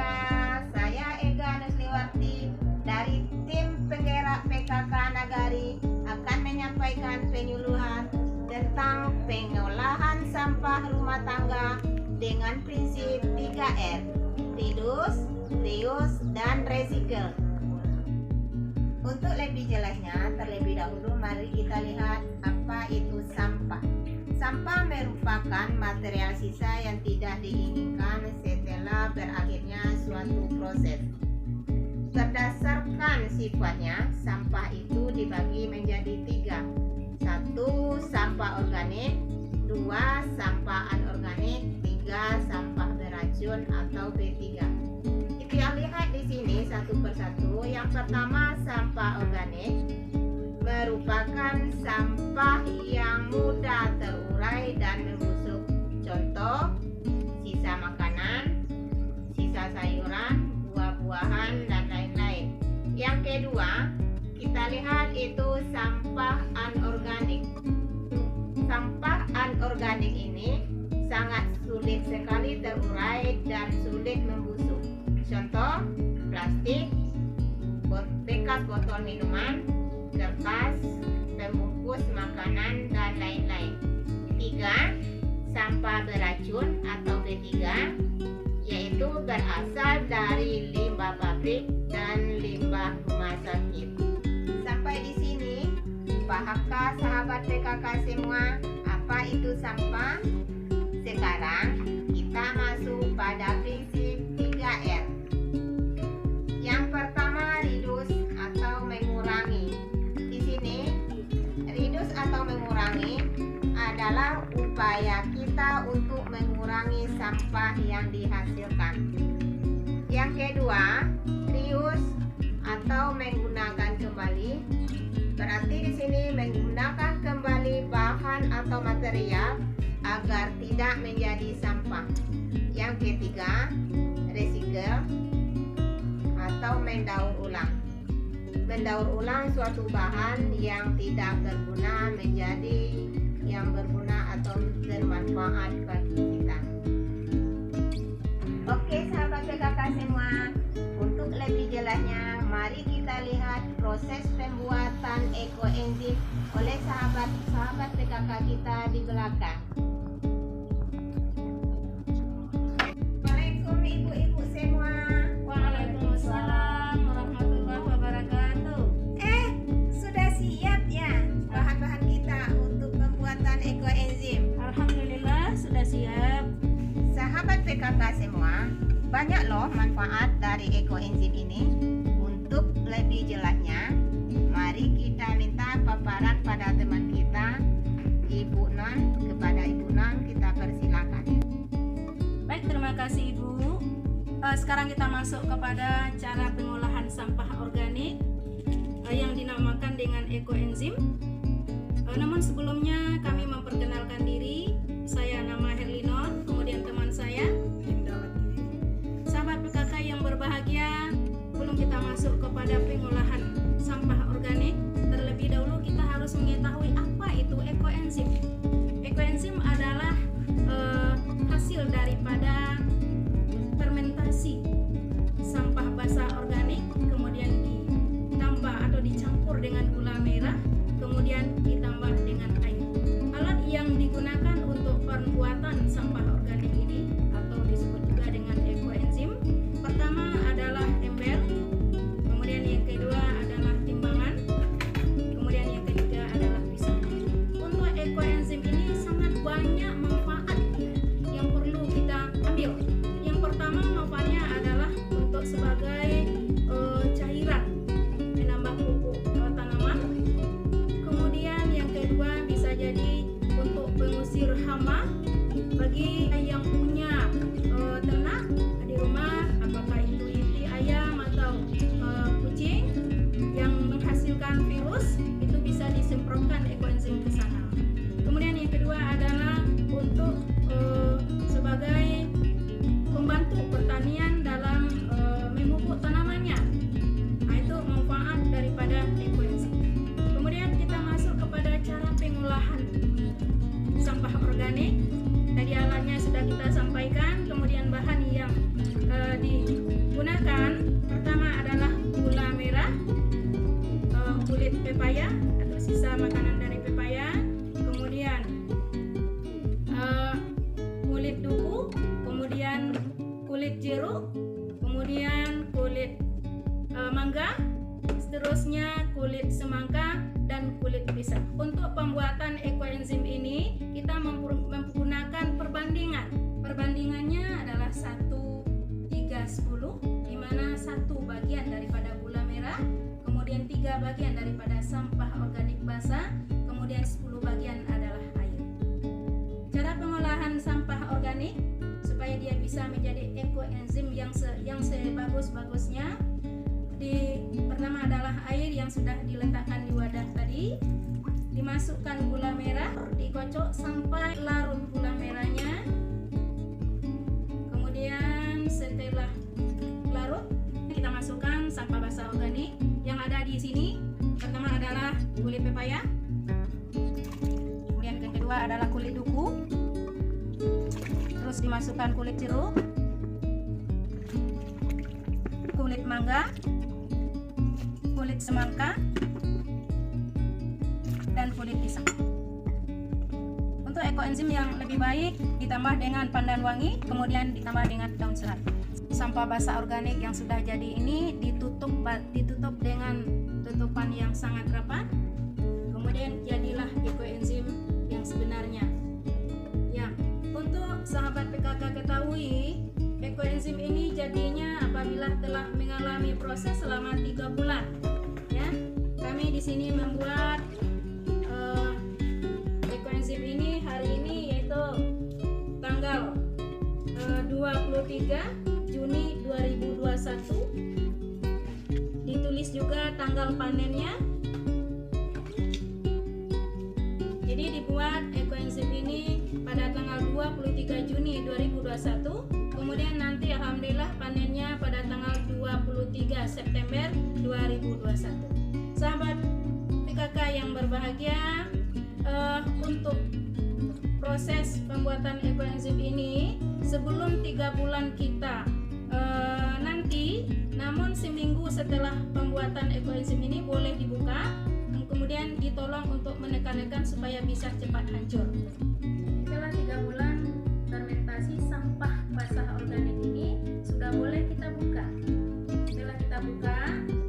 mereka, saya Ega Nusliwarti dari tim penggerak PKK Nagari akan menyampaikan penyuluhan tentang pengolahan sampah rumah tangga dengan prinsip 3R, reduce, reuse, dan recycle. Untuk lebih jelasnya, terlebih dahulu mari kita lihat apa itu sampah. Sampah merupakan material sisa yang tidak diinginkan setelah berakhirnya suatu proses. Berdasarkan sifatnya, sampah itu dibagi menjadi 3. 1. Sampah organik, 2. Sampah anorganik, 3. Sampah beracun atau B3. Kita lihat di sini satu persatu. Yang pertama, sampah organik merupakan sampah yang mudah terurai dan membusuk. Contoh, sisa makanan, sisa sayuran, buah-buahan, dan lain-lain. Yang kedua, kita lihat itu sampah anorganik. Sampah anorganik ini sangat sulit sekali terurai dan sulit membusuk. Contoh, plastik, bekas botol minuman, kertas, pembungkus makanan, dan lain-lain. 3. Sampah beracun atau B3, yaitu berasal dari limbah pabrik dan limbah rumah sakit. Sampai di sini, pahamkah sahabat PKK semua apa itu sampah? Sekarang kita masuk pada prinsip 3R. Yang pertama, reduce atau mengurangi. Di sini, reduce atau mengurangi adalah upaya kita untuk mengurangi sampah yang dihasilkan. Yang kedua, reuse atau menggunakan kembali. Berarti di sini menggunakan kembali bahan atau material agar tidak menjadi sampah. Yang ketiga, recycle atau mendaur ulang. Mendaur ulang suatu bahan yang tidak berguna menjadi yang berguna atau bermanfaat bagi kita. Oke sahabat PKK semua, untuk lebih jelasnya mari kita lihat proses pembuatan ekoenzim oleh sahabat PKK kita di belakang. Assalamualaikum ibu-ibu semua. Waalaikumsalam warahmatullahi wabarakatuh. Sudah siap ya bahan-bahan kita untuk pembuatan ekoenzim? Alhamdulillah sudah siap. Sahabat PKK semua, banyak loh manfaat dari ekoenzim ini. Untuk lebih jelasnya, mari kita minta paparan pada teman kita, Ibu Non. Kepada Ibu Non kita persilakan. Baik, terima kasih Ibu. Sekarang kita masuk kepada cara pengolahan sampah organik yang dinamakan dengan ekoenzim. Namun sebelumnya kami memperkenalkan diri. Saya nama Herlinon, kemudian teman saya Indawati. Sahabat PKK yang berbahagia, sebelum kita masuk kepada pengolahan sampah organik, terlebih dahulu kita harus mengetahui apa itu ekoenzim. Ekoenzim adalah hasil daripada fermentasi sampah basah organik, kemudian ditambah atau dicampur dengan gula merah, kemudian ditambah dengan air. Alat yang digunakan untuk pembuatan sampah organik ini atau disebut juga dengan ekoenzim, pertama adalah ember, kemudian yang kedua adalah timbangan, kemudian yang ketiga adalah pisau. Untuk ekoenzim ini sangat banyak manfaat yang perlu kita ambil. Yang pertama manfaatnya adalah untuk sebagai cairan menambah pupuk tanaman. Kemudian yang kedua bisa jadi untuk pengusir hama bagi yang punya ternak di rumah, apakah itu inti ayam atau kucing yang menghasilkan virus, itu bisa disemprotkan ekoenzim ke sana. Kemudian yang kedua adalah untuk sebagai pembantu pertanian dalam memupuk tanamannya. Nah, itu manfaat daripada ekoenzim. Kemudian kita masuk kepada cara pengolahan sampah organik. Tadi alatnya sudah kita sampaikan, kemudian bahan yang gunakan pertama adalah gula merah, kulit pepaya atau sisa makanan dari pepaya, kemudian kulit duku, kemudian kulit jeruk, kemudian kulit mangga, seterusnya kulit semangka dan kulit pisang. Untuk pembuatan ekoenzim ini kita menggunakan perbandingan. Perbandingannya adalah 1:3:10, di mana 1 bagian daripada gula merah, kemudian 3 bagian daripada sampah organik basah, kemudian 10 bagian adalah air. Cara pengolahan sampah organik supaya dia bisa menjadi ekoenzim yang sebagus-bagusnya, pertama adalah air yang sudah diletakkan di wadah tadi, dimasukkan gula merah, dikocok sampai larut gula merahnya. Kemudian setelah larut, kita masukkan sampah basah organik yang ada di sini. Pertama adalah kulit pepaya, kemudian yang kedua adalah kulit duku, terus dimasukkan kulit jeruk, kulit mangga, kulit semangka, dan kulit pisang. Untuk ekoenzim yang lebih baik ditambah dengan pandan wangi, kemudian ditambah dengan daun selat. Sampah basah organik yang sudah jadi ini ditutup dengan tutupan yang sangat rapat, kemudian jadilah ekoenzim yang sebenarnya. Ya, untuk sahabat PKK ketahui, ekoenzim ini jadinya apabila telah mengalami proses selama 3 bulan. Ya, kami di sini membuat ekoenzim ini hari ini yaitu tanggal 23 Juni 2021. Ditulis juga tanggal panennya. Jadi dibuat ekoenzim ini pada tanggal 23 Juni 2021. Kemudian nanti alhamdulillah panennya pada tanggal 23 September 2021. Sahabat PKK yang berbahagia, untuk proses pembuatan ekoenzim ini sebelum 3 bulan kita nanti, namun seminggu setelah pembuatan ekoenzim ini boleh dibuka, kemudian ditolong untuk menekan-nekan supaya bisa cepat hancur. Setelah 3 bulan fermentasi, sampah basah organik ini sudah boleh kita buka. Setelah kita buka,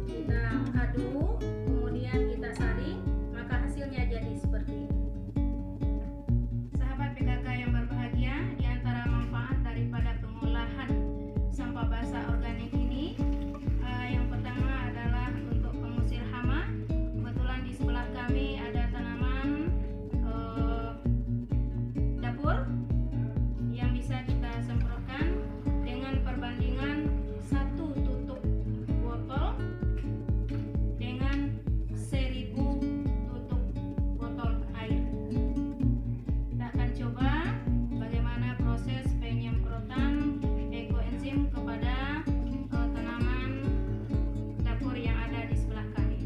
kita aduk, kemudian kita saring, maka hasilnya jadi seperti ini. Sahabat PKK yang berbahagia, di antara manfaat daripada pengolahan sampah basah organik ini, yang pertama adalah untuk pengusir hama. Kebetulan di sebelah kami ada tanaman dapur yang bisa kita semprotkan dengan perbandingan 1 tutup botol dengan 1000 tutup botol air. Kita akan coba bagaimana proses penyemprotan ekoenzim kepada tanaman dapur yang ada di sebelah kami.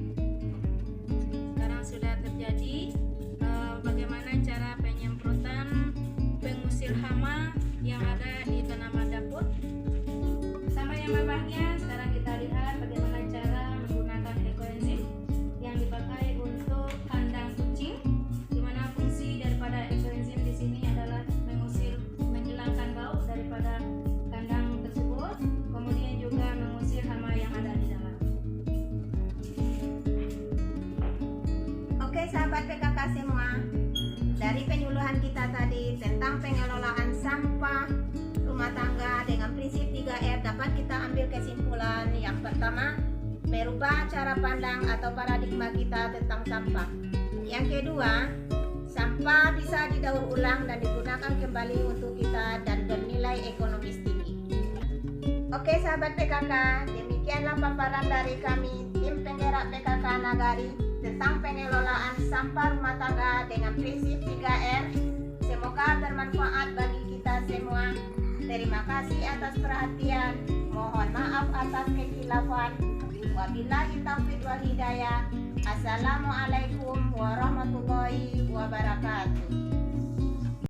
Sekarang sudah terjadi bagaimana cara penyemprotan pengusir hama yang ada di tanaman dapur. Sahabat yang berbahagia, sekarang kita lihat bagaimana cara menggunakan ekoenzim yang dipakai untuk kandang kucing, di mana fungsi daripada ekoenzim di sini adalah menghilangkan bau daripada kandang tersebut, kemudian juga mengusir hama yang ada di dalam. Oke sahabat PKK semua, dari penyuluhan kita tadi tentang pengelolaan sampah rumah tangga dengan prinsip 3R, dapat kita ambil kesimpulan. Yang pertama, merubah cara pandang atau paradigma kita tentang sampah. Yang kedua, sampah bisa didaur ulang dan digunakan kembali untuk kita dan bernilai ekonomis tinggi. Oke sahabat PKK, demikianlah paparan dari kami tim penggerak PKK Nagari tentang pengelolaan sampah rumah tangga dengan prinsip 3R. Semoga bermanfaat bagi kita semua. Terima kasih atas perhatian. Mohon maaf atas kekhilafan. Wabillahi taufiq wal hidayah. Assalamualaikum warahmatullahi wabarakatuh.